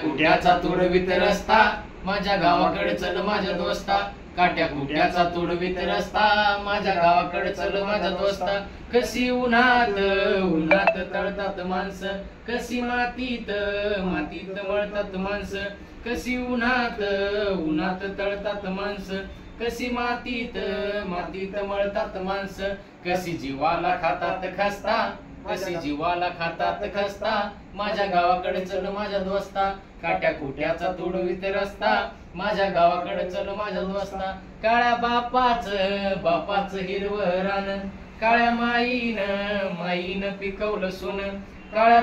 कुट्याचा तुडवीत रस्ता माझ्या गावाकडे चल माझ्या दोस्ता, काट्या कुट्याचा तुडवीत रस्ता माझ्या गावाकडे चल माझ्या दोस्ता. कशी उन्हात उन्हात तळतात माणसं, कशी मातीत मातीत मळतात माणसं, कशी उन्हात उन्हात तळतात माणसं, कशी मातीत मातीत मळतात माणसं. कशी जीवाला खातात खस्ता, कशी जीवाला खातात खस्ता माझ्या गावाकडे चल माझ्या दोस्ता, काट्या कुट्याचा तुडवीत रस्ता माझ्या गावाकडे चल माझ्या दोस्ता. काळ्या बापाच हिरवं रान, काळ्या माईन पिकवलं सोन, काळ्या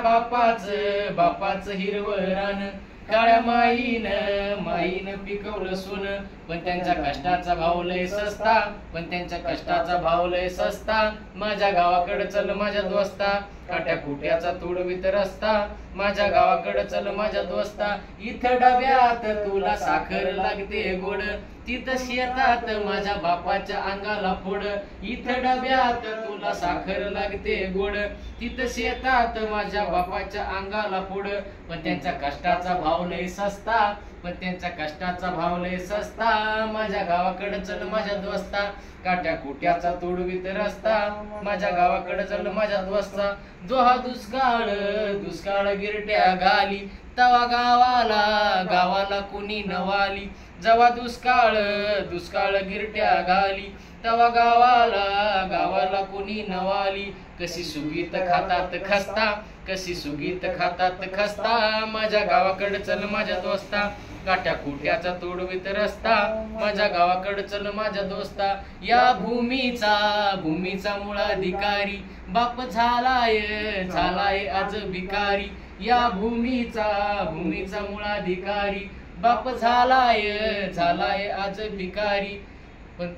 बापाच हिरवं रान, काळ्या माईन पिकवलं सोन. पण त्यांच्या कष्टाचा भाव लय सस्ता, पण त्यांच्या कष्टाचा भाव लय सस्ता माझ्या गावाकडे चल माझ्या दोस्ता, काट्या कुट्याचा तुडवीत रस्ता माझ्या गावाकडे चल माझ्या दोस्ता. इथं डब्यात तुला साखर लागते गोड, तिथं शेतात माझ्या बापाच्या अंगाला फोड. इथं डब्यात तुला साखर लागते गोड, तिथं शेतात माझ्या बापाच्या अंगाला फोड. पण त्यांच्या कष्टाचा भाव लय सस्ता, पण त्यांच्या कष्टाचा भाव लय सस्ता माझ्या गावाकडे चल माझ्या दोस्ता, काट्या कुट्याचा तुडवीत रस्ता माझ्या गावाकडे चल माझ्या दोस्ता. जो हा दुष्काळ गिरट्या घाली, तवा गावाला कुणी नवाली. जेव्हा दुष्काळ गिरट्या घाली, तवा गावाला कुणी नवाली. कशी सुगीत खातात खस्ता, कशी सुगीत खातात खस्ता माझ्या गावाकडे चल माझ्या दोस्ता, काट्या कुट्याचा तुडवीत रस्ता माझ्या गावाकडे चल माझ्या दोस्ता. या भूमीचा मुळाधिकारी बाप झालाय आज भिकारी. या भूमीचा मुळाधिकारी बाप झालाय आज भिकारी. पण